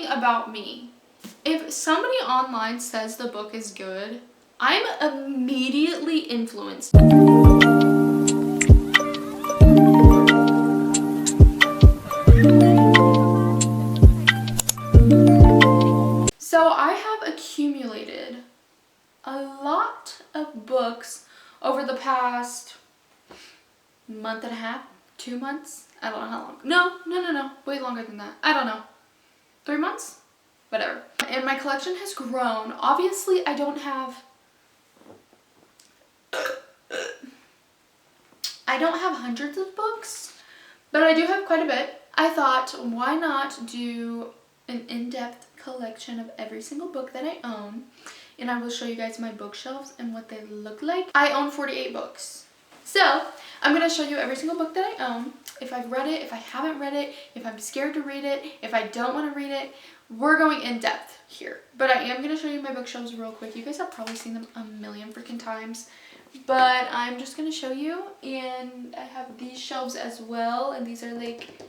about me. If somebody online says the book is good, I'm immediately influenced. So I have accumulated a lot of books over the past month and a half, 2 months. I don't know how long. No. Way longer than that. I don't know. 3 months? Whatever. And my collection has grown. Obviously, I don't have hundreds of books, but I do have quite a bit. I thought, why not do an in-depth collection of every single book that I own, and I will show you guys my bookshelves and what they look like. I own 48 books. So I'm going to show you every single book that I own, if I've read it, if I haven't read it, if I'm scared to read it, if I don't want to read it. We're going in depth here. But I am going to show you my bookshelves real quick. You guys have probably seen them a million freaking times. But I'm just going to show you. And I have these shelves as well. And these are like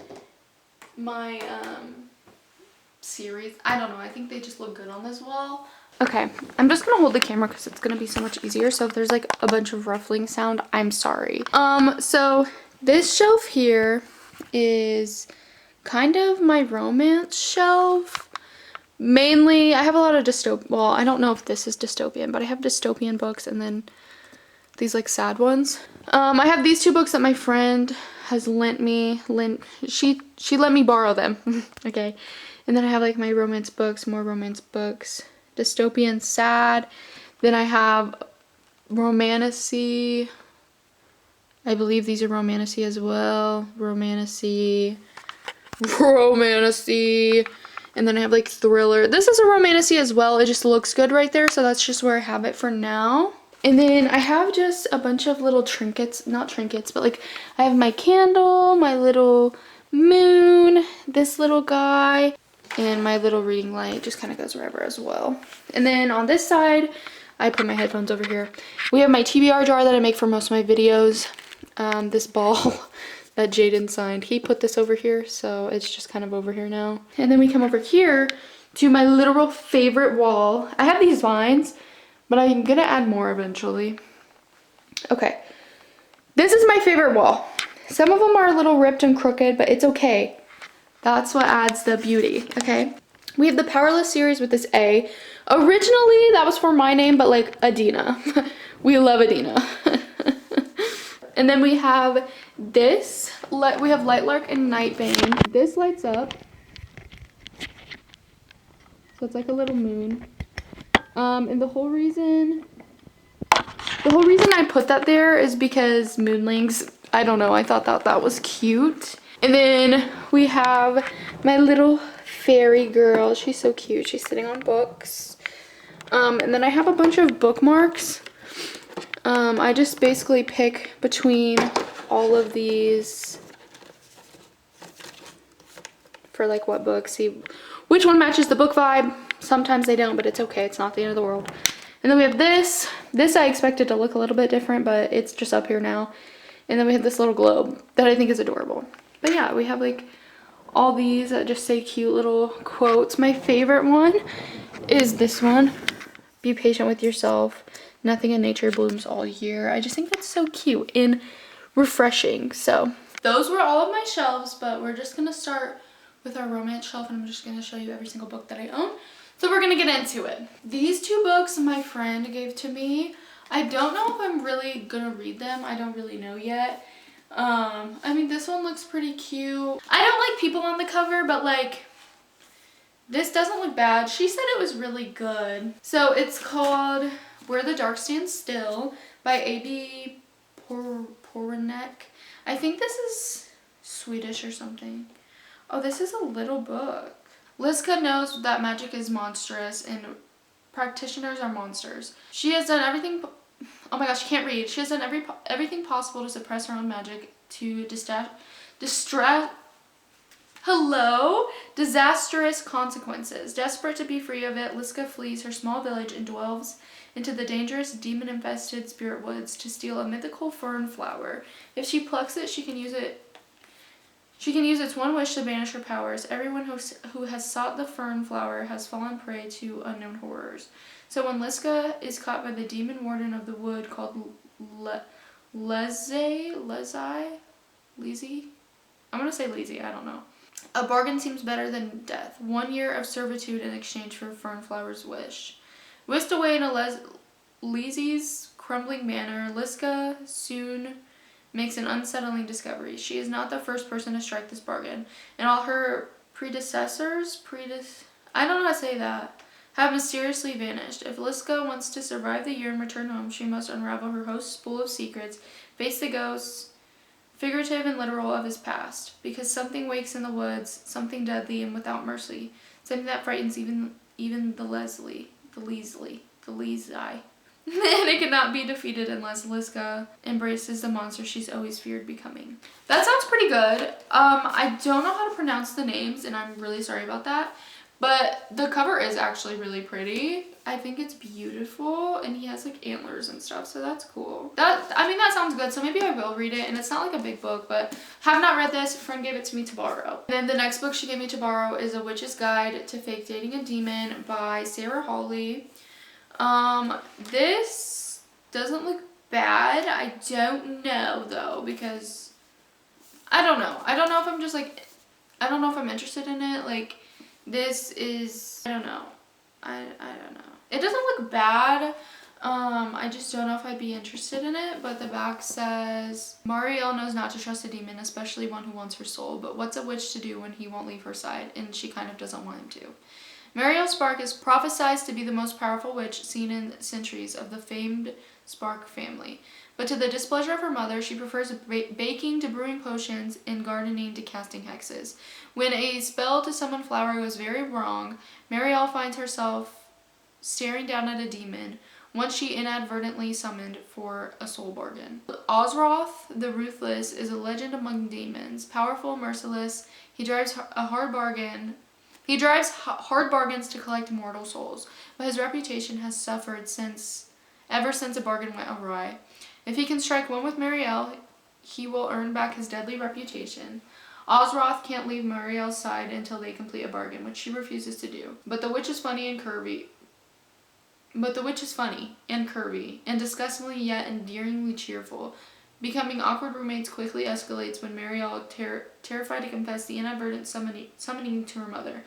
my series. I don't know. I think they just look good on this wall. Okay, I'm just gonna hold the camera because it's gonna be so much easier. So if there's like a bunch of ruffling sound, I'm sorry. So this shelf here is kind of my romance shelf. Mainly, I have a lot of dystopian, well, I don't know if this is dystopian, but I have dystopian books and then these like sad ones. I have these 2 books that my friend has lent me. She let me borrow them. Okay, and then I have like my romance books, more romance books. Dystopian, sad. Then I have romantasy. I believe these are romantasy as well. Romantasy. And then I have like thriller. This is a romantasy as well. It just looks good right there, so that's just where I have it for now. And then I have just a bunch of little trinkets, not trinkets, but like I have my candle, my little moon, this little guy, and my little reading light just kind of goes wherever as well. And then on this side, I put my headphones over here. We have my TBR jar that I make for most of my videos. This ball that Jaden signed, he put this over here, so it's just kind of over here now. And then we come over here to my literal favorite wall. I have these vines, but I'm gonna add more eventually. Okay, this is my favorite wall. Some of them are a little ripped and crooked, but it's okay. That's what adds the beauty, okay? We have the Powerless series with this A. Originally, that was for my name, but like Adina. We love Adina. And then we have this. We have Lightlark and Nightbane. This lights up. So it's like a little moon. And the whole reason I put that there is because moonlings, I don't know, I thought that was cute. And then we have my little fairy girl. She's so cute. She's sitting on books. And then I have a bunch of bookmarks. I just basically pick between all of these for like what book. See which one matches the book vibe. Sometimes they don't, but it's okay. It's not the end of the world. And then we have this. This I expected to look a little bit different, but it's just up here now. And then we have this little globe that I think is adorable. But yeah, we have like all these that just say cute little quotes. My favorite one is this one. Be patient with yourself. Nothing in nature blooms all year. I just think that's so cute and refreshing. So those were all of my shelves, but we're just gonna start with our romance shelf, and I'm just gonna show you every single book that I own. So we're gonna get into it. These 2 books my friend gave to me. I don't know if I'm really gonna read them. I don't really know yet. I mean, this one looks pretty cute. I don't like people on the cover, but like this doesn't look bad. She said it was really good. So it's called Where the Dark Stands Still by A.B. Poranek. I think this is Swedish or something. Oh, this is a little book. Liska knows that magic is monstrous and practitioners are monsters. She has done everything. Oh my gosh, I can't read. She has done everything possible to suppress her own magic, to disastrous consequences. Desperate to be free of it, Liska flees her small village and delves into the dangerous demon-infested spirit woods to steal a mythical fern flower. If she plucks it, she can use it She can use its one wish to banish her powers. Everyone who has sought the fern flower has fallen prey to unknown horrors. So when Liska is caught by the demon warden of the wood called Lizzie? I'm going to say Lizzie, I don't know. A bargain seems better than death. 1 year of servitude in exchange for Fernflower's wish. Whisked away in Lizzie's crumbling manor, Liska soon makes an unsettling discovery. She is not the first person to strike this bargain, and all her predecessors, I don't know how to say that, have mysteriously vanished. If Liska wants to survive the year and return home, she must unravel her host's spool of secrets, face the ghosts, figurative and literal, of his past. Because something wakes in the woods, something deadly and without mercy, something that frightens even the Lizzie. And it cannot be defeated unless Liska embraces the monster she's always feared becoming. That sounds pretty good. I don't know how to pronounce the names, and I'm really sorry about that. But the cover is actually really pretty. I think it's beautiful, and he has like antlers and stuff, so that's cool. That sounds good, so maybe I will read it. And it's not like a big book, but have not read this. A friend gave it to me to borrow. And then the next book she gave me to borrow is A Witch's Guide to Fake Dating a Demon by Sarah Hawley. This doesn't look bad. I don't know though, because I don't know. I don't know if I'm just like, I don't know if I'm interested in it. Like, this is, I don't know. I don't know. It doesn't look bad. I just don't know if I'd be interested in it. But the back says, Marielle knows not to trust a demon, especially one who wants her soul. But what's a witch to do when he won't leave her side? And she kind of doesn't want him to. Marielle Spark is prophesied to be the most powerful witch seen in centuries of the famed Spark family. But to the displeasure of her mother, she prefers baking to brewing potions and gardening to casting hexes. When a spell to summon flower goes very wrong, Marielle finds herself staring down at a demon, once she inadvertently summoned for a soul bargain. Ozroth the Ruthless is a legend among demons. Powerful, merciless, he drives hard bargains to collect mortal souls, but his reputation has suffered ever since a bargain went awry. If he can strike one with Marielle, he will earn back his deadly reputation. Ozroth can't leave Marielle's side until they complete a bargain, which she refuses to do. But the witch is funny and curvy, and disgustingly yet endearingly cheerful. Becoming awkward roommates quickly escalates when Marielle, terrified to confess the inadvertent summoning to her mother.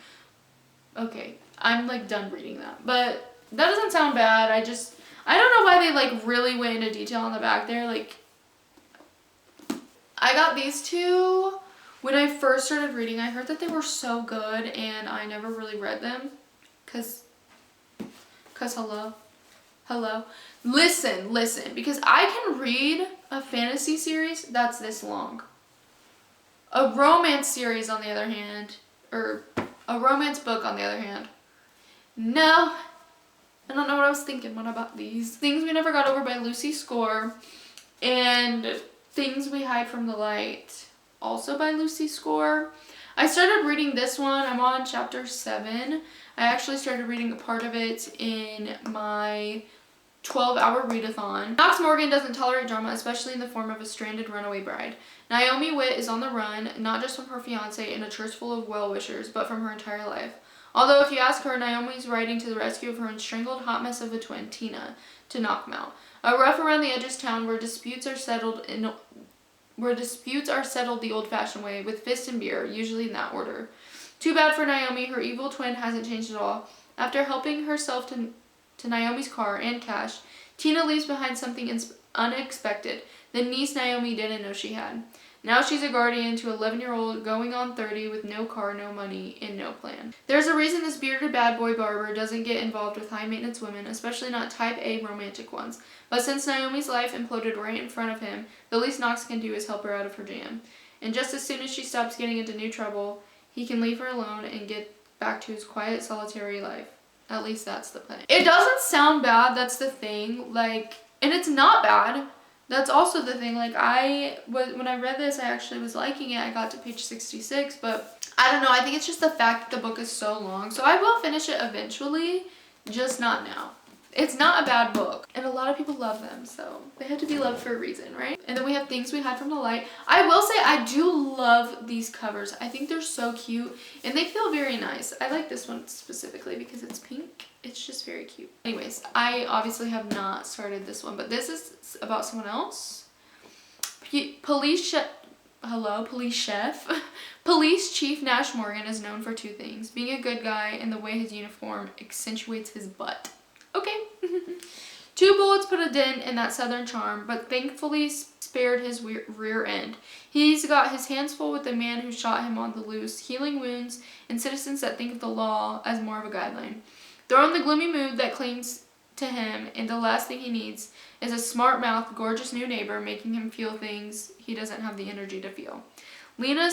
Okay, I'm like done reading that. But that doesn't sound bad. I don't know why they like really went into detail on the back there. Like, I got these two when I first started reading. I heard that they were so good, and I never really read them. Cause hello. Listen, because I can read a fantasy series that's this long. A romance series, on the other hand, or a romance book, on the other hand, no. I don't know what I was thinking when I bought these. Things We Never Got Over by Lucy Score, and Things We Hide from the Light, also by Lucy Score. I started reading this one. I'm on chapter 7. I actually started reading a part of it in my 12-hour readathon. Knox Morgan doesn't tolerate drama, especially in the form of a stranded runaway bride. Naomi Witt is on the run, not just from her fiancé and a church full of well-wishers, but from her entire life. Although if you ask her, Naomi's riding to the rescue of her strangled hot mess of a twin, Tina, to knock him out. A rough around the edges town where disputes are settled the old-fashioned way, with fist and beer, usually in that order. Too bad for Naomi, her evil twin hasn't changed at all. After helping herself to Naomi's car and cash, Tina leaves behind something unexpected, the niece Naomi didn't know she had. Now she's a guardian to 11-year-old going on 30 with no car, no money, and no plan. There's a reason this bearded bad boy barber doesn't get involved with high-maintenance women, especially not type A romantic ones. But since Naomi's life imploded right in front of him, the least Knox can do is help her out of her jam. And just as soon as she stops getting into new trouble, he can leave her alone and get back to his quiet, solitary life. At least that's the plan. It doesn't sound bad, that's the thing. Like, and it's not bad. That's also the thing. Like, when I read this, I actually was liking it. I got to page 66, but I don't know. I think it's just the fact that the book is so long. So I will finish it eventually, just not now. It's not a bad book. And a lot of people love them, so they have to be loved for a reason, right? And then we have Things We Hide from the Light. I will say I do love these covers. I think they're so cute and they feel very nice. I like this one specifically because it's pink. It's just very cute. Anyways, I obviously have not started this one, but this is about someone else. Police chef. Police Chief Nash Morgan is known for two things: being a good guy and the way his uniform accentuates his butt. Okay. 2 bullets put a dent in that southern charm, but thankfully spared his rear end. He's got his hands full with the man who shot him on the loose, healing wounds and citizens that think of the law as more of a guideline. Throw in the gloomy mood that clings to him, and the last thing he needs is a smart-mouthed, gorgeous new neighbor making him feel things he doesn't have the energy to feel. Lena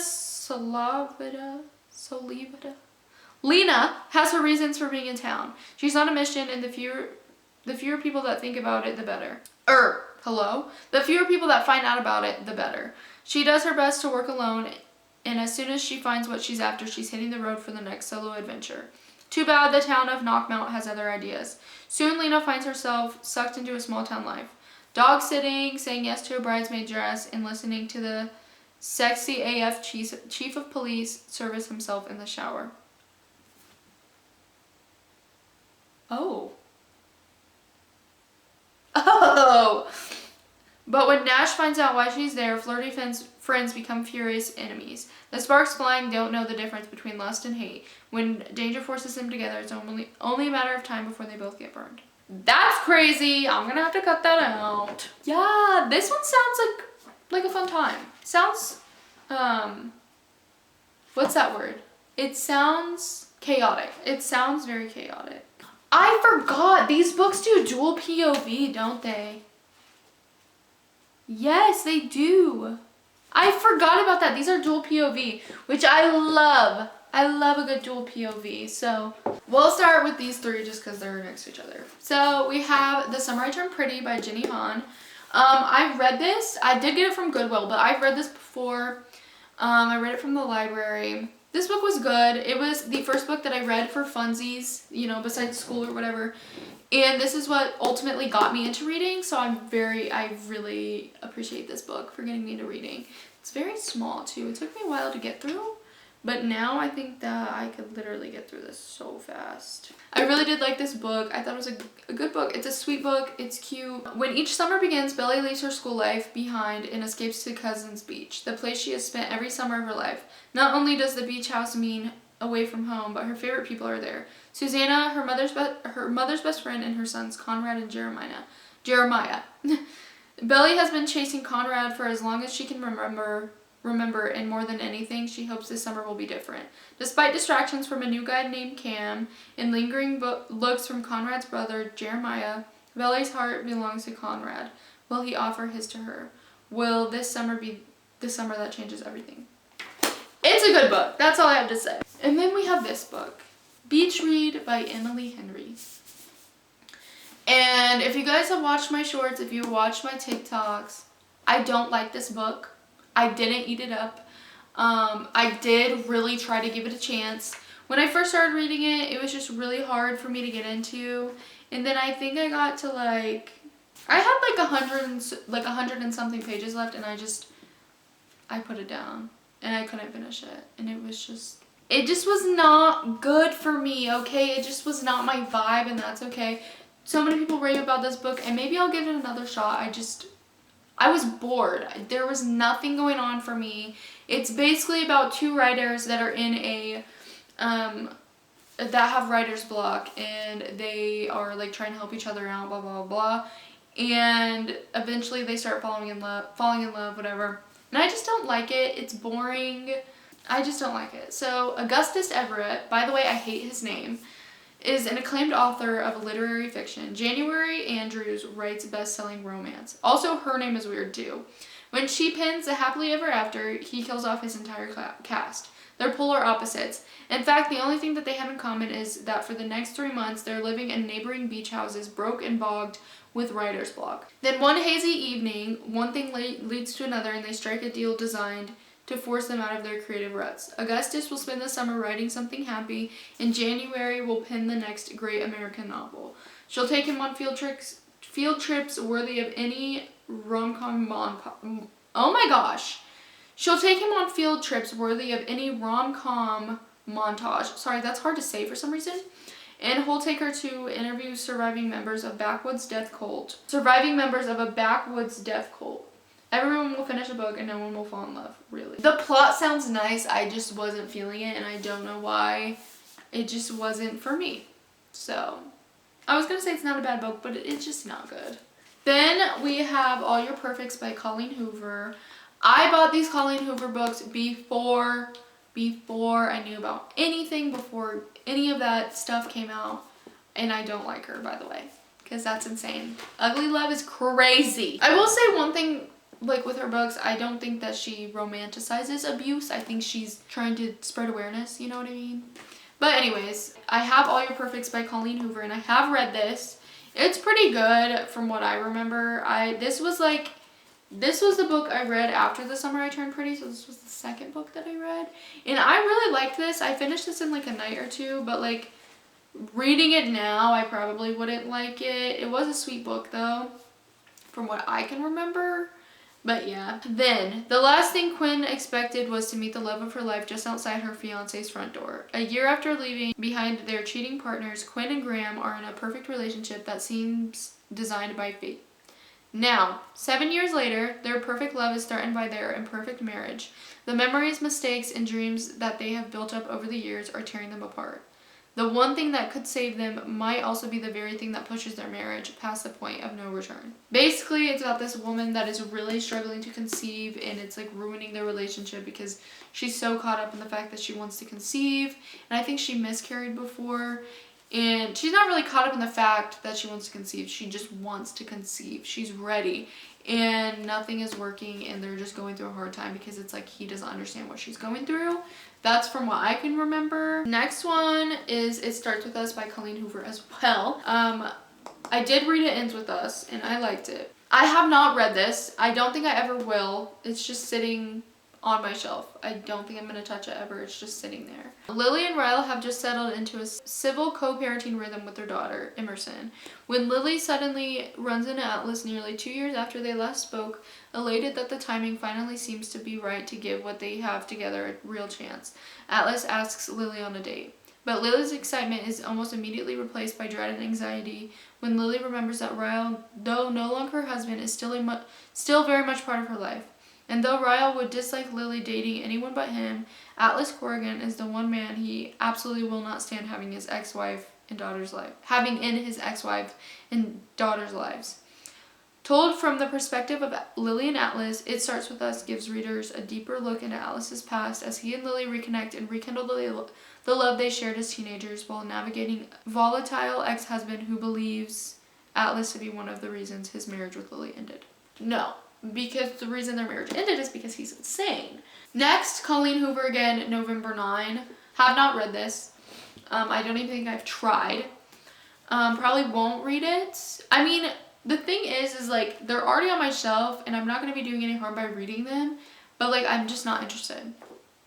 has her reasons for being in town. She's on a mission, and the fewer people that think about it, the better. The fewer people that find out about it, the better. She does her best to work alone, and as soon as she finds what she's after, she's hitting the road for the next solo adventure. Too bad the town of Knockmount has other ideas. Soon Lena finds herself sucked into a small town life. Dog sitting, saying yes to a bridesmaid dress, and listening to the sexy AF chief of police service himself in the shower. Oh. But when Nash finds out why she's there, flirty friends become furious enemies. The sparks flying don't know the difference between lust and hate. When danger forces them together, it's only a matter of time before they both get burned. That's crazy. I'm gonna have to cut that out. Yeah, this one sounds like a fun time. Sounds, what's that word? It sounds chaotic. It sounds very chaotic. I forgot, these books do dual POV, don't they? Yes, they do. I forgot about that. These are dual POV, which I love. I love a good dual POV. So we'll start with these 3 just because they're next to each other. So we have The Summer I Turned Pretty by Jenny Han. I read this. I did get it from Goodwill, but I've read this before. I read it from the library. This book was good. It was the first book that I read for funsies, you know, besides school or whatever. And this is what ultimately got me into reading, so I really appreciate this book for getting me into reading. It's very small too. It took me a while to get through, but now I think that I could literally get through this so fast. I really did like this book. I thought it was a good book. It's a sweet book. It's cute. When each summer begins, Belly leaves her school life behind and escapes to Cousins Beach, the place she has spent every summer of her life. Not only does the beach house mean away from home, but her favorite people are there. Susanna, her mother's best friend, and her sons Conrad and Jeremiah. Belly has been chasing Conrad for as long as she can remember, and more than anything, she hopes this summer will be different. Despite distractions from a new guy named Cam and lingering looks from Conrad's brother Jeremiah, Belly's heart belongs to Conrad. Will he offer his to her? Will this summer be the summer that changes everything? It's a good book. That's all I have to say. And then we have this book, Beach Read by Emily Henry. And if you guys have watched my shorts, if you watched my TikToks, I don't like this book. I didn't eat it up. I did really try to give it a chance. When I first started reading it, it was just really hard for me to get into. And then I think I got to I had like 100 and something pages left, and I put it down and I couldn't finish it. And it just was not good for me, okay? It just was not my vibe, and that's okay. So many people rave about this book, and maybe I'll give it another shot. I was bored. There was nothing going on for me. It's basically about 2 writers that are in that have writer's block, and they are like trying to help each other out, blah, blah, blah. And eventually they start falling in love, whatever. And I just don't like it. It's boring. I just don't like it. So Augustus Everett, by the way, I hate his name, is an acclaimed author of literary fiction. January Andrews writes best-selling romance. Also, her name is weird too. When she pens A Happily Ever After, he kills off his entire cast. They're polar opposites. In fact, the only thing that they have in common is that for the next 3 months, they're living in neighboring beach houses, broke and bogged with writer's block. Then one hazy evening, one thing leads to another, and they strike a deal designed to force them out of their creative ruts. Augustus will spend the summer writing something happy, and January will pen the next great American novel. She'll take him on field trips worthy of any rom-com oh my gosh. She'll take him on field trips worthy of any rom-com montage. Sorry, that's hard to say for some reason. And he'll take her to interview surviving members of a backwoods death cult. Everyone will finish a book and no one will fall in love, really. The plot sounds nice, I just wasn't feeling it and I don't know why. It just wasn't for me. So, I was gonna say it's not a bad book, but it's just not good. Then we have All Your Perfects by Colleen Hoover. I bought these Colleen Hoover books before I knew about anything, before any of that stuff came out. And I don't like her, by the way, because that's insane. Ugly Love is crazy. I will say one thing, like with her books, I don't think that she romanticizes abuse. I think she's trying to spread awareness, you know what I mean? But anyways, I have All Your Perfects by Colleen Hoover, and I have read this. It's pretty good from what I remember. This was the book I read after The Summer I Turned Pretty, so this was the second book that I read. And I really liked this. I finished this in like a night or two, but like reading it now, I probably wouldn't like it. It was a sweet book though, from what I can remember. But yeah. Then, the last thing Quinn expected was to meet the love of her life just outside her fiancé's front door. A year after leaving behind their cheating partners, Quinn and Graham are in a perfect relationship that seems designed by fate. Now, 7 years later, their perfect love is threatened by their imperfect marriage. The memories, mistakes, and dreams that they have built up over the years are tearing them apart. The one thing that could save them might also be the very thing that pushes their marriage past the point of no return. Basically, it's about this woman that is really struggling to conceive, and it's like ruining their relationship because she's so caught up in the fact that she wants to conceive, and I think she miscarried before. And she's not really caught up in the fact that she wants to conceive. She just wants to conceive. She's ready. And nothing is working and they're just going through a hard time because it's like he doesn't understand what she's going through. That's from what I can remember. Next one is It Starts With Us by Colleen Hoover as well. I did read It Ends With Us and I liked it. I have not read this. I don't think I ever will. It's just sitting on my shelf. I don't think I'm going to touch it ever. It's just sitting there. Lily and Ryle have just settled into a civil co-parenting rhythm with their daughter, Emerson. When Lily suddenly runs into Atlas nearly 2 years after they last spoke, elated that the timing finally seems to be right to give what they have together a real chance, Atlas asks Lily on a date. But Lily's excitement is almost immediately replaced by dread and anxiety when Lily remembers that Ryle, though no longer her husband, is still very much part of her life. And though Ryle would dislike Lily dating anyone but him, Atlas Corrigan is the one man he absolutely will not stand having in his ex-wife and daughter's lives. Told from the perspective of Lily and Atlas, It Starts With Us gives readers a deeper look into Atlas's past as he and Lily reconnect and rekindle the love they shared as teenagers while navigating a volatile ex-husband who believes Atlas to be one of the reasons his marriage with Lily ended. No. Because the reason their marriage ended is because he's insane. Next, Colleen Hoover again, November 9. Have not read this. I don't even think I've tried. Probably won't read it. I mean, the thing is like, they're already on my shelf, and I'm not going to be doing any harm by reading them. But, like, I'm just not interested.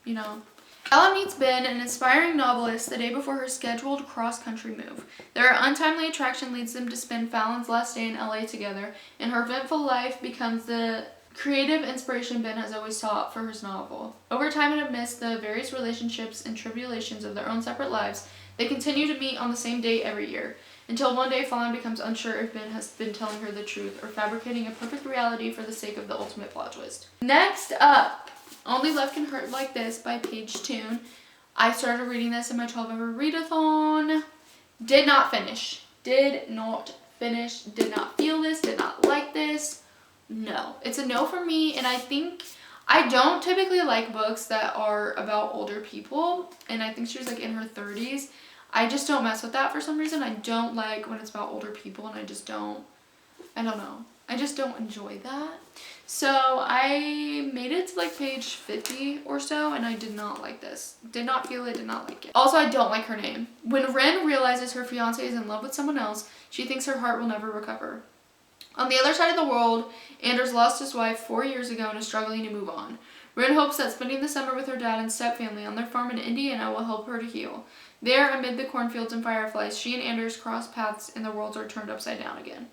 You know? Ella meets Ben, an inspiring novelist, the day before her scheduled cross-country move. Their untimely attraction leads them to spend Fallon's last day in LA together, and her eventful life becomes the creative inspiration Ben has always sought for his novel. Over time and amidst the various relationships and tribulations of their own separate lives, they continue to meet on the same date every year, until one day Fallon becomes unsure if Ben has been telling her the truth or fabricating a perfect reality for the sake of the ultimate plot twist. Next up, Only Love Can Hurt Like This by Paige Toon. I started reading this in my 12-hour readathon. Did not finish. Did not feel this. Did not like this. No. It's a no for me, and I think I don't typically like books that are about older people, and I think she was like in her 30s. I just don't mess with that for some reason. I don't like when it's about older people, and I don't know. I just don't enjoy that. So I made it to like page 50 or so, and I did not like this. Did not feel it, did not like it. Also, I don't like her name. When Ren realizes her fiancé is in love with someone else, she thinks her heart will never recover. On the other side of the world, Anders lost his wife 4 years ago and is struggling to move on. Rin hopes that spending the summer with her dad and step-family on their farm in Indiana will help her to heal. There, amid the cornfields and fireflies, she and Anders cross paths and their worlds are turned upside down again.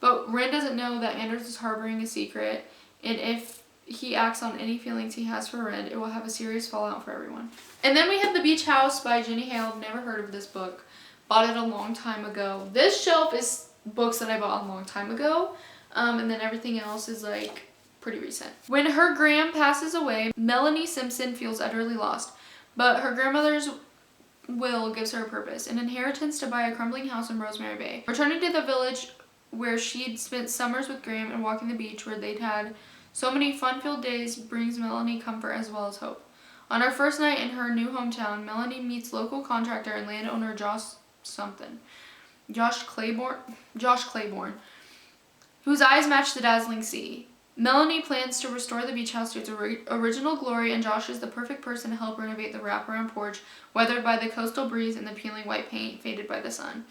But Rin doesn't know that Anders is harboring a secret, and if he acts on any feelings he has for Rin, it will have a serious fallout for everyone. And then we have The Beach House by Jenny Hale. I've never heard of this book. Bought it a long time ago. This shelf is books that I bought a long time ago, and then everything else is like pretty recent. When her gram passes away, Melanie Simpson feels utterly lost, but her grandmother's will gives her a purpose, an inheritance to buy a crumbling house in Rosemary Bay. Returning to the village where she'd spent summers with Graham and walking the beach where they'd had so many fun-filled days brings Melanie comfort as well as hope. On her first night in her new hometown, Melanie meets local contractor and landowner Josh Claiborne, whose eyes match the dazzling sea. Melanie plans to restore the beach house to its original glory, and Josh is the perfect person to help renovate the wraparound porch, weathered by the coastal breeze and the peeling white paint faded by the sun.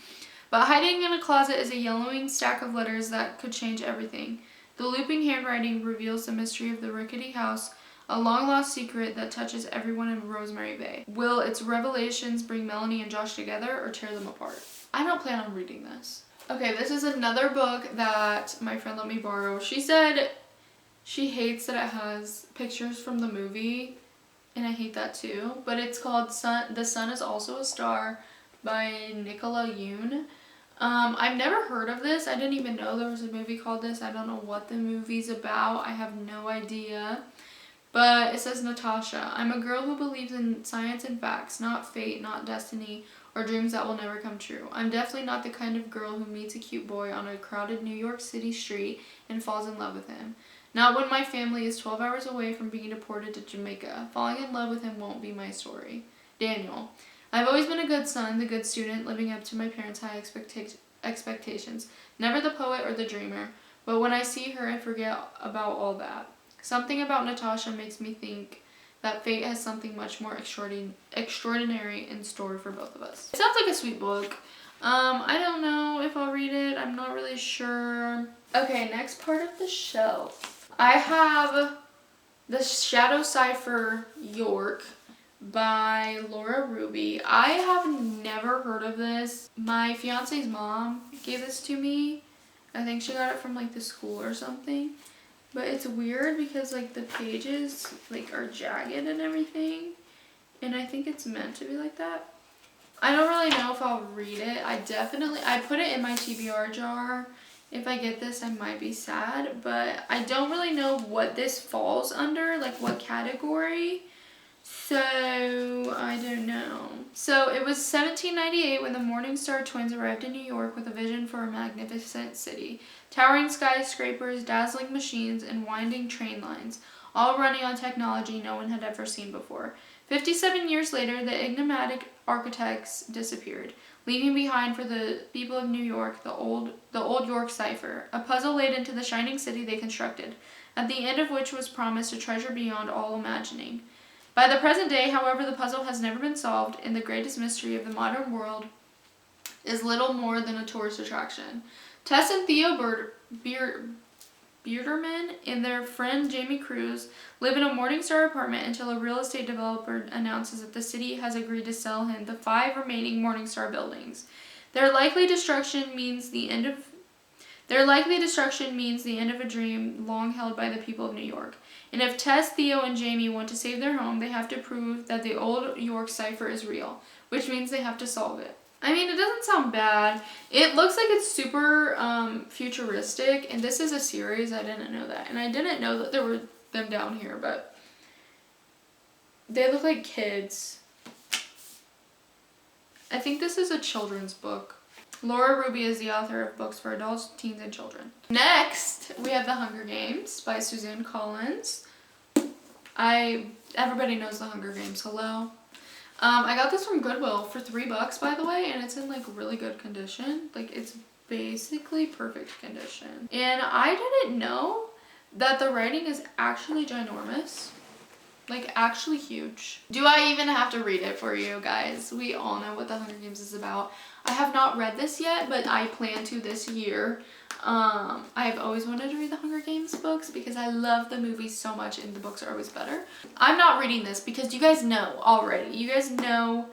But hiding in a closet is a yellowing stack of letters that could change everything. The looping handwriting reveals the mystery of the rickety house, a long-lost secret that touches everyone in Rosemary Bay. Will its revelations bring Melanie and Josh together or tear them apart? I don't plan on reading this. Okay, this is another book that my friend let me borrow. She said she hates that it has pictures from the movie, and I hate that too. But it's called The Sun is Also a Star by Nicola Yoon. I've never heard of this. I didn't even know there was a movie called this. I don't know what the movie's about. I have no idea. But it says, Natasha, I'm a girl who believes in science and facts, not fate, not destiny, or dreams that will never come true. I'm definitely not the kind of girl who meets a cute boy on a crowded New York City street and falls in love with him. Not when my family is 12 hours away from being deported to Jamaica. Falling in love with him won't be my story. Daniel. I've always been a good son, the good student, living up to my parents' high expectations. Never the poet or the dreamer. But when I see her, I forget about all that. Something about Natasha makes me think that fate has something much more extraordinary in store for both of us. It sounds like a sweet book. I don't know if I'll read it. I'm not really sure. Okay, next part of the shelf. I have The Shadow Cipher York by Laura Ruby. I have never heard of this. My fiance's mom gave this to me. I think she got it from like the school or something. But it's weird because like the pages like are jagged and everything. And I think it's meant to be like that. I don't really know if I'll read it. I put it in my TBR jar. If I get this, I might be sad. But I don't really know what this falls under, like what category. So, I don't know. So, it was 1798 when the Morningstar twins arrived in New York with a vision for a magnificent city. Towering skyscrapers, dazzling machines, and winding train lines, all running on technology no one had ever seen before. 57 years later, the enigmatic architects disappeared, leaving behind for the people of New York the old York cipher, a puzzle laid into the shining city they constructed, at the end of which was promised a treasure beyond all imagining. By the present day, however, the puzzle has never been solved, and the greatest mystery of the modern world is little more than a tourist attraction. Tess and Theo Bierderman and their friend Jamie Cruz live in a Morningstar apartment until a real estate developer announces that the city has agreed to sell him the 5 remaining Morningstar buildings. Their likely destruction means the end of a dream long held by the people of New York. And if Tess, Theo, and Jamie want to save their home, they have to prove that the old York cipher is real, which means they have to solve it. I mean, it doesn't sound bad. It looks like it's super futuristic, and this is a series. I didn't know that. And I didn't know that there were them down here, but they look like kids. I think this is a children's book. Laura Ruby is the author of books for adults, teens, and children. Next, we have The Hunger Games by Suzanne Collins. Everybody knows The Hunger Games. Hello. I got this from Goodwill for $3, by the way, and it's in like really good condition. Like it's basically perfect condition. And I didn't know that the writing is actually ginormous. Like actually huge. Do I even have to read it for you guys? We all know what The Hunger Games is about. I have not read this yet, but I plan to this year. I've always wanted to read the Hunger Games books because I love the movies so much and the books are always better. I'm not reading this because you guys know already. You guys know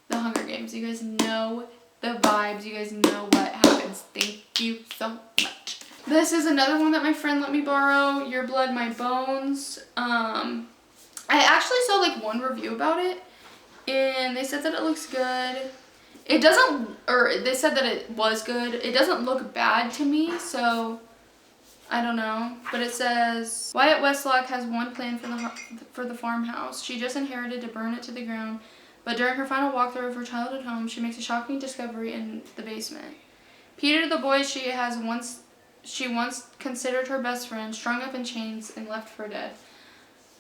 the Hunger Games. You guys know the vibes. You guys know what happens. Thank you so much. This is another one that my friend let me borrow. Your Blood, My Bones. I actually saw like one review about it and they said that it looks good. It doesn't, or they said that it was good. It doesn't look bad to me, so I don't know. But it says, Wyatt Westlock has one plan for the farmhouse. She just inherited to burn it to the ground. But during her final walkthrough of her childhood home, she makes a shocking discovery in the basement. Peter, the boy she once considered her best friend, strung up in chains and left for dead.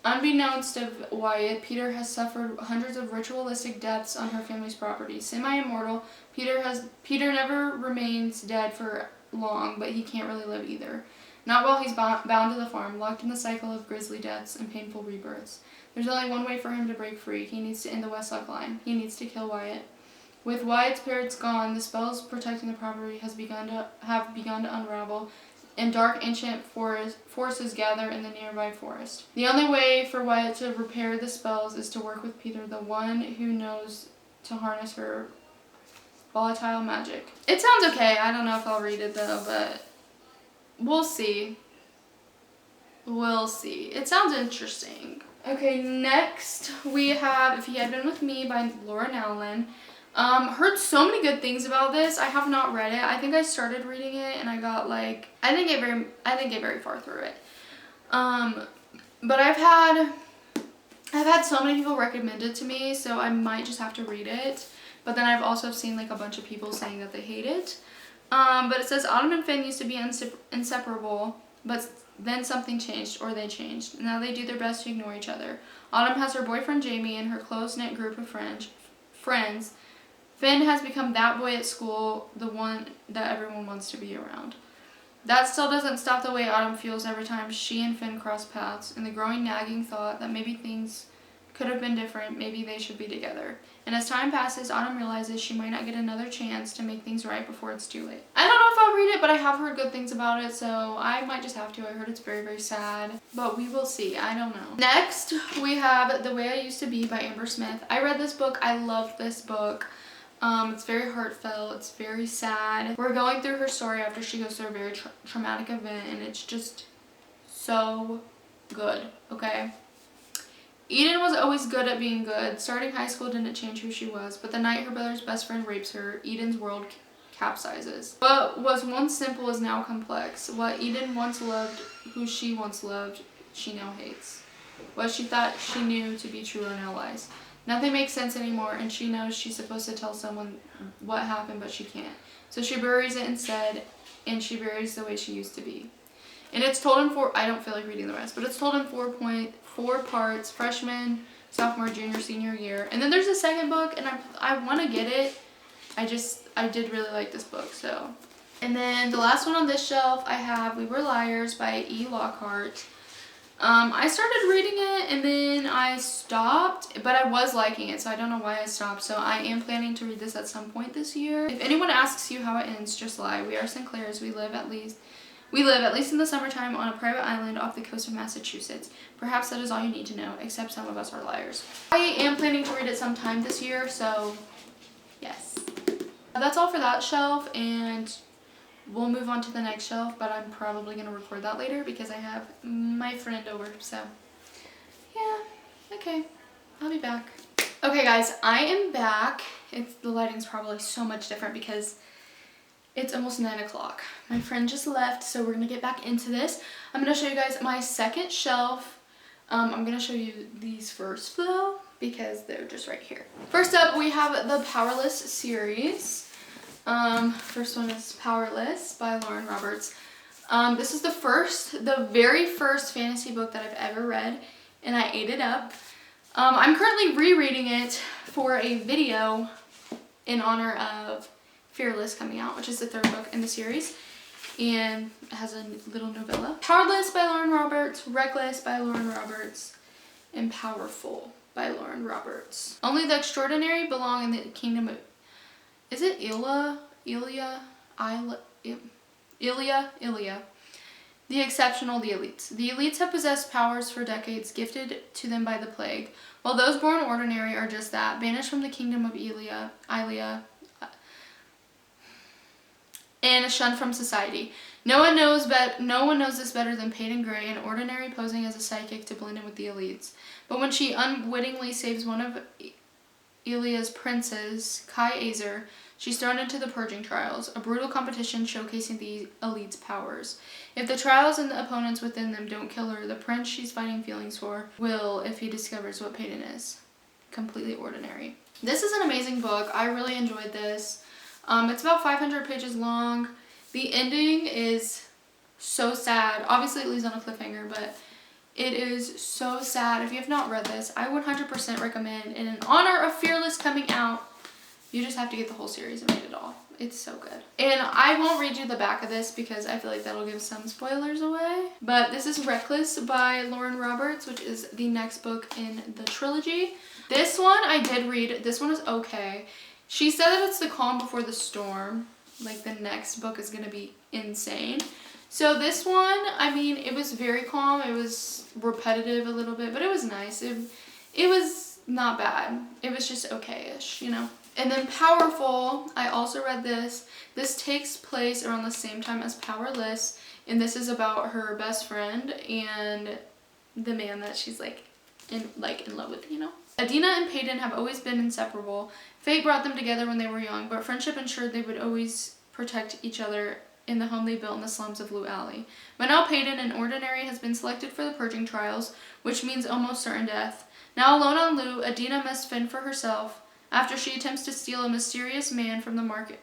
Unbeknownst to Wyatt, Peter has suffered hundreds of ritualistic deaths on her family's property. Semi-immortal, Peter never remains dead for long, but he can't really live either. Not while he's bound to the farm, locked in the cycle of grisly deaths and painful rebirths. There's only one way for him to break free. He needs to end the Westlock line. He needs to kill Wyatt. With Wyatt's parents gone, the spells protecting the property have begun to unravel, and dark ancient forces gather in the nearby forest. The only way for Wyatt to repair the spells is to work with Peter, the one who knows to harness her volatile magic. It sounds okay. I don't know if I'll read it though, but we'll see. We'll see. It sounds interesting. Okay, next we have If He Had Been With Me by Laura Nowlin. Heard so many good things about this. I have not read it. I think I started reading it and I got like, I didn't get very far through it. But I've had so many people recommend it to me, so I might just have to read it. But then I've also seen like a bunch of people saying that they hate it. But it says Autumn and Finn used to be inseparable, but then something changed, or they changed. Now they do their best to ignore each other. Autumn has her boyfriend Jamie and her close-knit group of friends. Finn has become that boy at school, the one that everyone wants to be around. That still doesn't stop the way Autumn feels every time she and Finn cross paths, and the growing nagging thought that maybe things could have been different, maybe they should be together. And as time passes, Autumn realizes she might not get another chance to make things right before it's too late. I don't know if I'll read it, but I have heard good things about it, so I might just have to. I heard it's very, very sad, but we will see. I don't know. Next, we have The Way I Used to Be by Amber Smith. I read this book. I love this book. It's very heartfelt. It's very sad. We're going through her story after she goes through a very traumatic event, and it's just so good, okay? Eden was always good at being good. Starting high school didn't change who she was, but the night her brother's best friend rapes her, Eden's world capsizes. What was once simple is now complex. What Eden once loved, who she once loved, she now hates. What she thought she knew to be true are now lies. Nothing makes sense anymore, and she knows she's supposed to tell someone what happened, but she can't. So she buries it instead, and she buries the way she used to be. And it's told in I don't feel like reading the rest, but it's told in four parts, freshman, sophomore, junior, senior year. And then there's a second book, and I want to get it. I did really like this book, so. And then the last one on this shelf, I have We Were Liars by E. Lockhart. I started reading it and then I stopped, but I was liking it, so I don't know why I stopped. So I am planning to read this at some point this year. If anyone asks you how it ends, just lie. We are Sinclairs. We live at least in the summertime on a private island off the coast of Massachusetts. Perhaps that is all you need to know, except some of us are liars. I am planning to read it sometime this year, so yes. That's all for that shelf, and we'll move on to the next shelf, but I'm probably going to record that later because I have my friend over, so yeah, okay, I'll be back. Okay guys, I am back. The lighting's probably so much different because it's almost 9 o'clock. My friend just left, so we're going to get back into this. I'm going to show you guys my second shelf. I'm going to show you these first though because they're just right here. First up, we have the Powerless series. First one is Powerless by Lauren Roberts. This is the very first fantasy book that I've ever read, and I ate it up. I'm currently rereading it for a video in honor of Fearless coming out, which is the third book in the series, and it has a little novella. Powerless by Lauren Roberts, Reckless by Lauren Roberts, and Powerful by Lauren Roberts. Only the extraordinary belong in the kingdom of... Is it Isla? Ilia. The exceptional, the elites. The elites have possessed powers for decades, gifted to them by the plague, while those born ordinary are just that, banished from the kingdom of Ilia, and shunned from society. No one knows this better than Peyton Gray, an ordinary posing as a psychic to blend in with the elites. But when she unwittingly saves one of Ilia's princes, Kai Azer, she's thrown into the purging trials, a brutal competition showcasing the elite's powers. If the trials and the opponents within them don't kill her, the prince she's fighting feelings for will if he discovers what Peyton is. Completely ordinary. This is an amazing book. I really enjoyed this. It's about 500 pages long. The ending is so sad. Obviously, it leaves on a cliffhanger, but it is so sad. If you have not read this, I 100% recommend. And in honor of Fearless coming out, you just have to get the whole series and read it all. It's so good. And I won't read you the back of this because I feel like that'll give some spoilers away. But this is Reckless by Lauren Roberts, which is the next book in the trilogy. This one I did read. This one is okay. She said that it's the calm before the storm. Like, the next book is going to be insane. So this one, I mean, it was very calm. It was repetitive a little bit, but it was nice. It was not bad. It was just okay-ish, you know. And then Powerful, I also read this. This takes place around the same time as Powerless, and this is about her best friend and the man that she's in love with, you know. Adina and Peyton have always been inseparable. Fate brought them together when they were young, but friendship ensured they would always protect each other in the home they built in the slums of Lou Alley. But now Peyton, an ordinary, has been selected for the purging trials, which means almost certain death. Now alone on Lou, Adina must fend for herself after she attempts to steal a mysterious man from the market.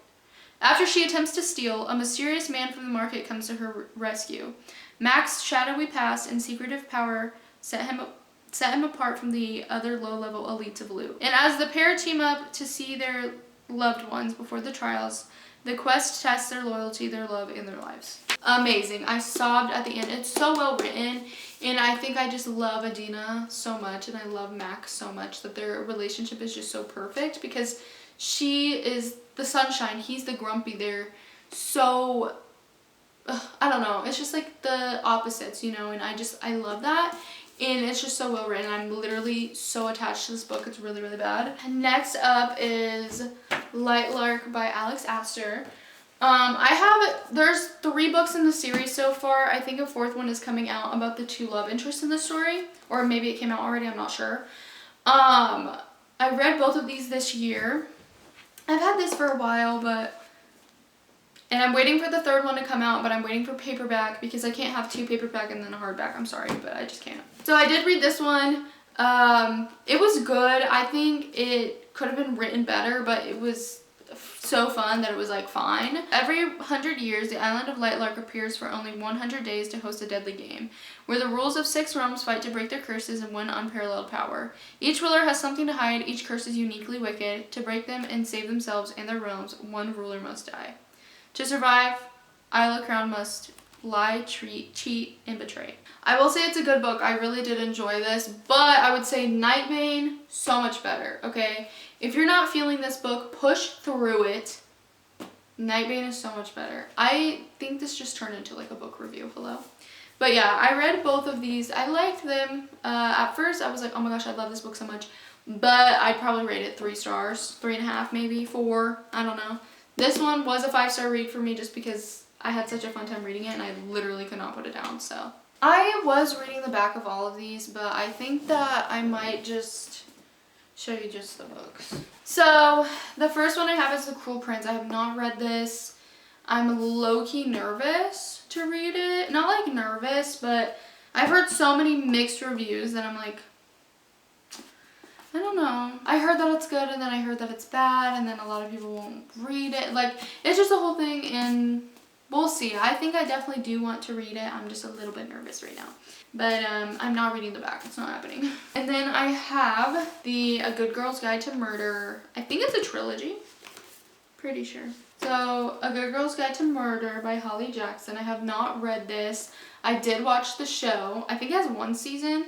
After she attempts to steal, a mysterious man from the market comes to her rescue. Mac's shadowy past and secretive power set him apart from the other low-level elites of Lou. And as the pair team up to see their loved ones before the trials, the quest tests their loyalty, their love, and their lives. Amazing. I sobbed at the end. It's so well written, and I think I just love Adina so much, and I love Mac so much that their relationship is just so perfect because she is the sunshine, he's the grumpy. They're so, I don't know, it's just like the opposites, you know, and I love that. And it's just so well written. I'm literally so attached to this book. It's really, really bad. Next up is Light Lark by Alex Astor. There's 3 books in the series so far. I think a 4th one is coming out about the 2 love interests in the story. Or maybe it came out already, I'm not sure. I read both of these this year. I've had this for a while, and I'm waiting for the 3rd one to come out, but I'm waiting for paperback because I can't have 2 paperback and then a hardback. I'm sorry, but I just can't. So I did read this one. It was good. I think it could have been written better, but it was so fun that it was fine. Every 100 years, the island of Light Lark appears for only 100 days to host a deadly game, where the rulers of 6 realms fight to break their curses and win unparalleled power. Each ruler has something to hide. Each curse is uniquely wicked. To break them and save themselves and their realms, one ruler must die. To survive, Isla Crown must lie, cheat, and betray. I will say it's a good book. I really did enjoy this, but I would say Nightbane, so much better, okay? If you're not feeling this book, push through it. Nightbane is so much better. I think this just turned into a book review, hello? But yeah, I read both of these. I liked them. At first, I was like, oh my gosh, I love this book so much. But I'd probably rate it 3 stars, 3.5 maybe, 4, I don't know. This one was a 5-star read for me just because I had such a fun time reading it and I literally could not put it down, so. I was reading the back of all of these, but I think that I might just show you just the books. So, the first one I have is The Cruel Prince. I have not read this. I'm low-key nervous to read it. Not nervous, but I've heard so many mixed reviews that I'm like, I don't know. I heard that it's good and then I heard that it's bad and then a lot of people won't read it. It's just a whole thing and we'll see. I think I definitely do want to read it. I'm just a little bit nervous right now. But I'm not reading the back. It's not happening. And then I have A Good Girl's Guide to Murder. I think it's a trilogy. Pretty sure. So, A Good Girl's Guide to Murder by Holly Jackson. I have not read this. I did watch the show. I think it has 1 season.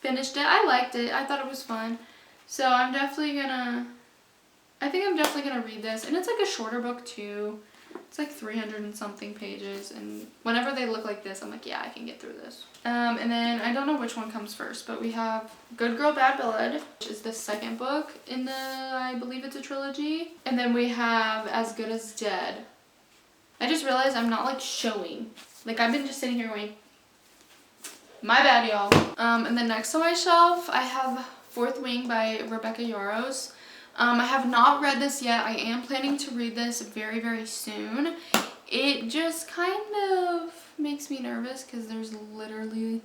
Finished it. I liked it. I thought it was fun. So I think I'm definitely gonna read this. And it's a shorter book too. It's like 300 and something pages, and whenever they look like this, I'm like, yeah, I can get through this. And then I don't know which one comes first, but we have Good Girl Bad Blood, which is the second book in the, I believe it's a trilogy. And then we have As Good as Dead. I just realized I'm not like showing. Like I've been just sitting here going, my bad, y'all. And then next on my shelf, I have Fourth Wing by Rebecca Yarros. I have not read this yet. I am planning to read this very, very soon. It just kind of makes me nervous because there's literally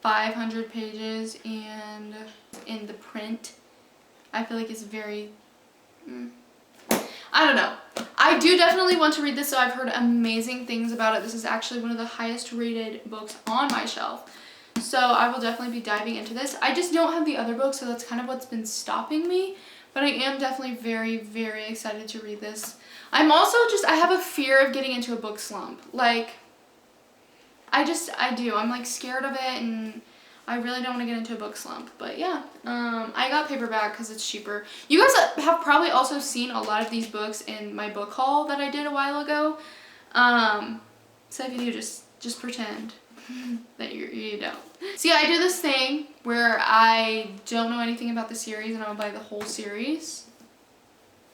500 pages, and in the print, I feel like it's very, I don't know. I do definitely want to read this, so I've heard amazing things about it. This is actually one of the highest rated books on my shelf. So I will definitely be diving into this. I just don't have the other books, so that's kind of what's been stopping me. But I am definitely very, very excited to read this. I'm also I have a fear of getting into a book slump. Like, I do. I'm like scared of it, and I really don't want to get into a book slump. But yeah, I got paperback because it's cheaper. You guys have probably also seen a lot of these books in my book haul that I did a while ago. So if you do, just pretend that you don't. So yeah, I do this thing where I don't know anything about the series and I'll buy the whole series.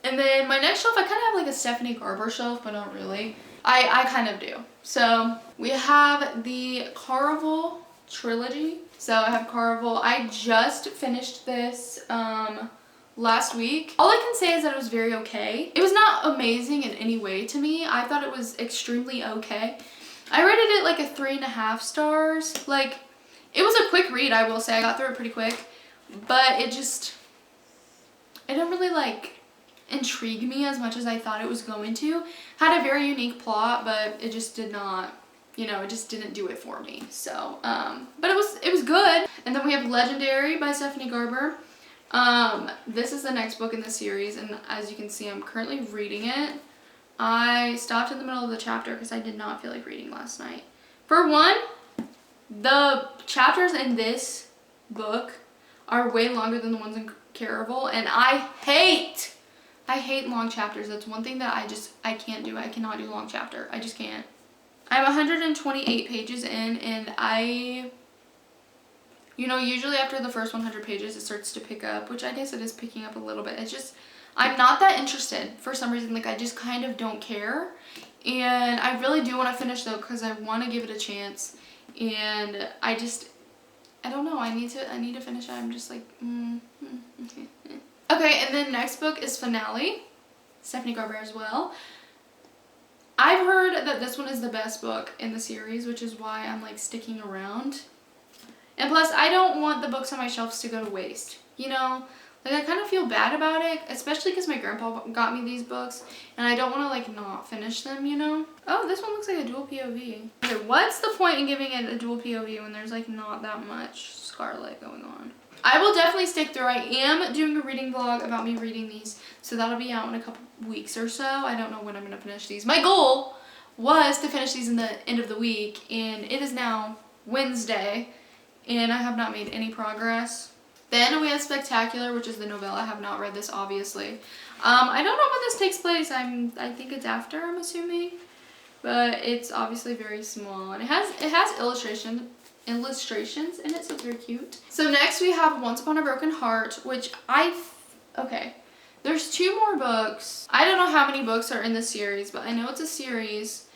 And then my next shelf, I kind of have like a Stephanie Garber shelf, but not really. I kind of do. So we have the Caraval trilogy. So I have Caraval. I just finished this last week. All I can say is that it was very okay. It was not amazing in any way to me. I thought it was extremely okay. I rated it like a 3.5 stars. Like, it was a quick read, I will say. I got through it pretty quick. But it didn't really like intrigue me as much as I thought it was going to. Had a very unique plot, but it just did not, it just didn't do it for me. So, but it was good. And then we have Legendary by Stephanie Garber. This is the next book in the series, and as you can see, I'm currently reading it. I stopped in the middle of the chapter because I did not feel like reading last night. For one, the chapters in this book are way longer than the ones in Caraval, and I hate long chapters. That's one thing that I can't do. I cannot do long chapter. I just can't. I'm 128 pages in, and usually after the first 100 pages, it starts to pick up, which I guess it is picking up a little bit. It's just, I'm not that interested for some reason. Like, I just kind of don't care. And I really do want to finish though, because I want to give it a chance. And I don't know. I need to finish it. I'm just like, okay. Okay, and then next book is Finale, Stephanie Garber as well. I've heard that this one is the best book in the series, which is why I'm like sticking around. And plus, I don't want the books on my shelves to go to waste, Like, I kind of feel bad about it, especially because my grandpa got me these books, and I don't want to, like, not finish them, Oh, this one looks like a dual POV. Okay, what's the point in giving it a dual POV when there's, like, not that much Scarlet going on? I will definitely stick through. I am doing a reading vlog about me reading these, so that'll be out in a couple weeks or so. I don't know when I'm going to finish these. My goal was to finish these in the end of the week, and it is now Wednesday, and I have not made any progress. Then we have Spectacular, which is the novella. I have not read this, obviously. I don't know when this takes place. I think it's after, I'm assuming. But it's obviously very small. And it has illustrations in it, so it's very cute. So next we have Once Upon a Broken Heart, which okay. There's 2 more books. I don't know how many books are in the series, but I know it's a series.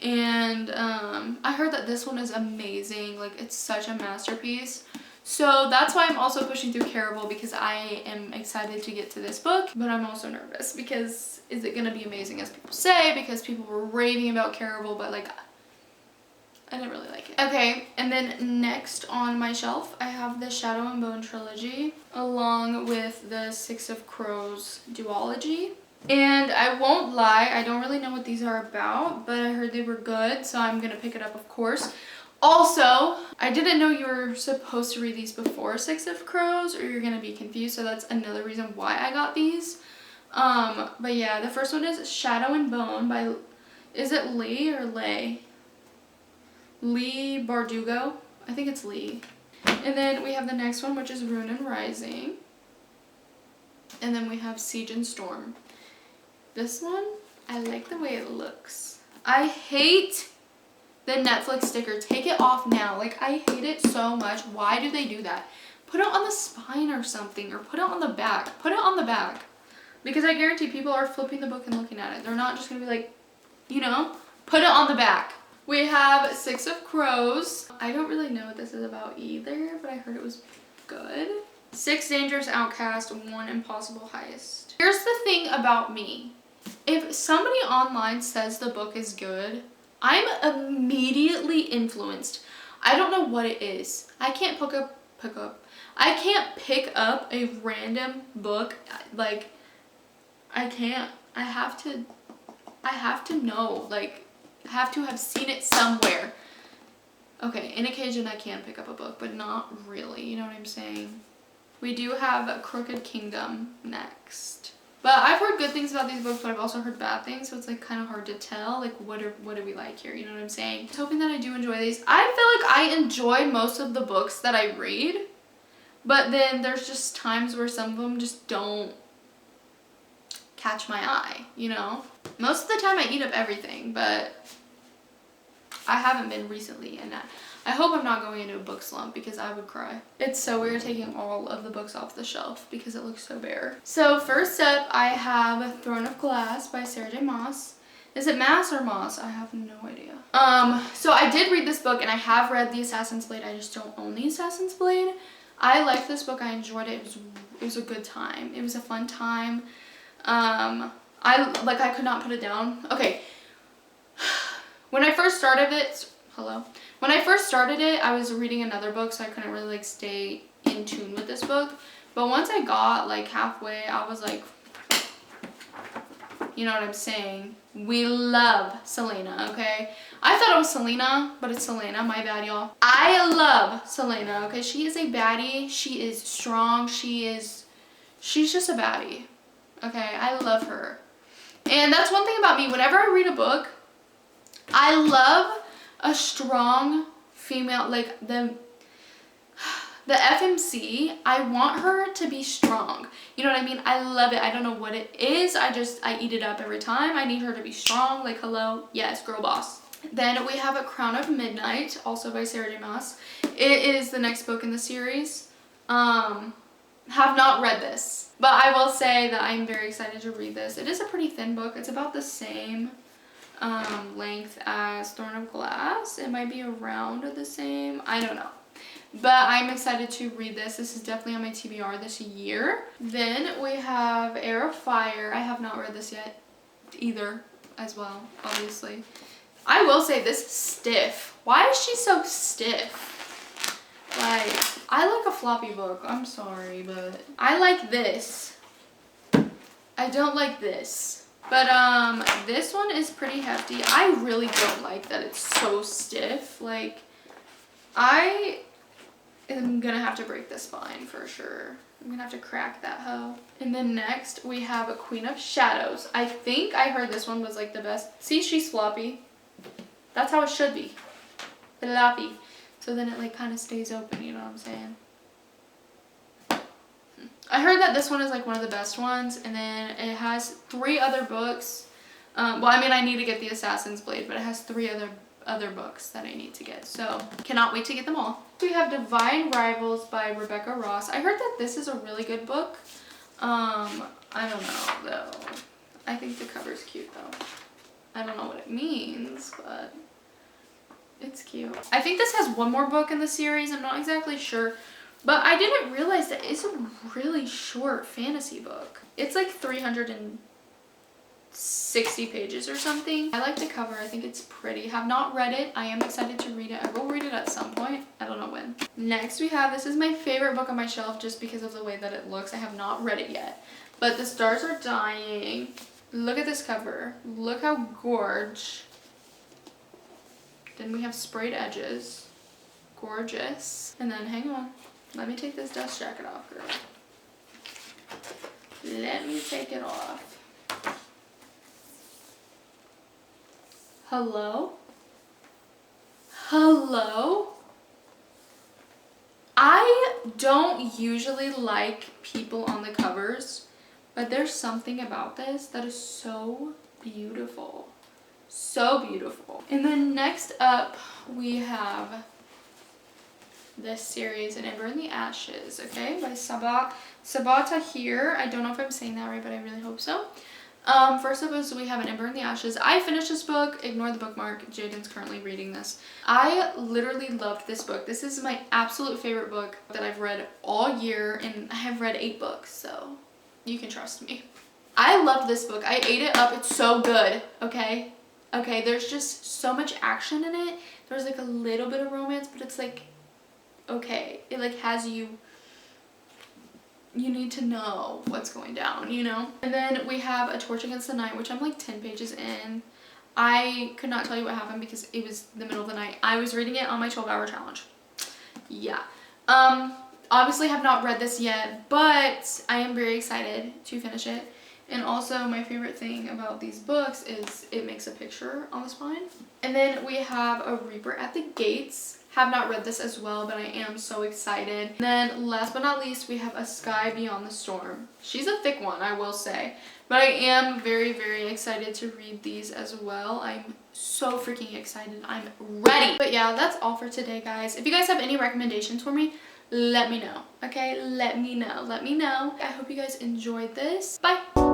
And I heard that this one is amazing. Like, it's such a masterpiece. So that's why I'm also pushing through Caraval, because I am excited to get to this book, but I'm also nervous because is it going to be amazing as people say, because people were raving about Caraval, but like, I didn't really like it. Okay, and then next on my shelf, I have the Shadow and Bone trilogy, along with the Six of Crows duology. And I won't lie, I don't really know what these are about, but I heard they were good, so I'm going to pick it up, of course. Also, I didn't know you were supposed to read these before Six of Crows, or you're going to be confused, so that's another reason why I got these. But yeah, the first one is Shadow and Bone by, is it Lee or Lay? Lee Bardugo? I think it's Lee. And then we have the next one, which is Rune and Rising. And then we have Siege and Storm. This one, I like the way it looks. I hate the Netflix sticker. Take it off now. Like, I hate it so much. Why do they do that? Put it on the spine or something, or put it on the back. Put it on the back. Because I guarantee people are flipping the book and looking at it. They're not just going to be like, you know, put it on the back. We have Six of Crows. I don't really know what this is about either, but I heard it was good. 6 Dangerous Outcast, 1 Impossible Heist. Here's the thing about me. If somebody online says the book is good, I'm immediately influenced. I don't know what it is. I can't I can't pick up a random book. Like, I can't. I have to know. Like, I have to have seen it somewhere. Okay, in occasion I can pick up a book, but not really. You know what I'm saying? We do have Crooked Kingdom next. But I've heard good things about these books, but I've also heard bad things, so it's like kind of hard to tell. Like, what do we like here? You know what I'm saying? I'm hoping that I do enjoy these. I feel like I enjoy most of the books that I read, but then there's just times where some of them just don't catch my eye, you know? Most of the time I eat up everything, but I haven't been recently, and I hope I'm not going into a book slump because I would cry. It's so weird taking all of the books off the shelf because it looks so bare. So first up, I have Throne of Glass by Sarah J. Maas. Is it Maas or Moss? I have no idea. So I did read this book, and I have read The Assassin's Blade. I just don't own The Assassin's Blade. I liked this book. I enjoyed it. It was a good time. It was a fun time. I could not put it down. Okay. When I first started it, When I first started it, I was reading another book, so I couldn't really like stay in tune with this book. But once I got like halfway, I was like, you know what I'm saying? We love Selena, okay? I thought it was Selena, but it's Selena. My bad, y'all. I love Selena, okay? She is a baddie. She is strong. She's just a baddie, okay? I love her. And that's one thing about me. Whenever I read a book, I love a strong female, like the FMC. I want her to be strong. You know what I mean? I love it. I don't know what it is. I eat it up every time. I need her to be strong. Like, hello. Yes, girl boss. Then we have A Crown of Midnight, also by Sarah J. Maas. It is the next book in the series. Have not read this, but I will say that I'm very excited to read this. It is a pretty thin book. It's about the same length as Throne of Glass. It might be around the same. I don't know. But I'm excited to read this. This is definitely on my TBR this year. Then we have Heir of Fire. I have not read this yet either as well, obviously. I will say this is stiff. Why is she so stiff? Like, I like a floppy book. I'm sorry, but I like this. I don't like this. But this one is pretty hefty. I really don't like that it's so stiff. Like, I am gonna have to break the spine for sure. I'm gonna have to crack that hoe. And then next we have A Queen of Shadows. I think I heard this one was like the best. See, she's floppy. That's how it should be. Floppy. So then it like kind of stays open, you know what I'm saying? I heard that this one is like one of the best ones, and then it has 3 other books. Well, I mean, I need to get The Assassin's Blade, but it has 3 other books that I need to get, so cannot wait to get them all. We have Divine Rivals by Rebecca Ross. I heard that this is a really good book. I don't know though. I think the cover's cute though. I don't know what it means, but it's cute. I think this has one more book in the series. I'm not exactly sure. But I didn't realize that it's a really short fantasy book. It's like 360 pages or something. I like the cover. I think it's pretty. Have not read it. I am excited to read it. I will read it at some point. I don't know when. Next we have, this is my favorite book on my shelf just because of the way that it looks. I have not read it yet. But The Stars Are Dying. Look at this cover. Look how gorge. Then we have sprayed edges. Gorgeous. And then, hang on. Let me take this dust jacket off, girl. Let me take it off. Hello? Hello? I don't usually like people on the covers, but there's something about this that is so beautiful. So beautiful. And then next up we have this series, An Ember in the Ashes, okay, by Sabaa Tahir. I don't know if I'm saying that right, but I really hope so. First up is we have An Ember in the Ashes. I finished this book. Ignore the bookmark. Jaden's currently reading this. I literally loved this book. This is my absolute favorite book that I've read all year, and I have read 8 books, so you can trust me. I love this book. I ate it up. It's so good, okay? Okay, there's just so much action in it. There's like a little bit of romance, but it's like, okay, it like has you need to know what's going down, you know? And then we have A Torch Against the Night, which I'm like 10 pages in. I could not tell you what happened because it was the middle of the night. I was reading it on my 12-hour challenge. Yeah. Obviously have not read this yet, but I am very excited to finish it. And also my favorite thing about these books is it makes a picture on the spine. And then we have A Reaper at the Gates. Have not read this as well, but I am so excited. And then last but not least, we have A Sky Beyond the Storm. She's a thick one, I will say. But I am very, very excited to read these as well. I'm so freaking excited. I'm ready. But yeah, that's all for today, guys. If you guys have any recommendations for me, let me know. Okay, let me know. Let me know. I hope you guys enjoyed this. Bye.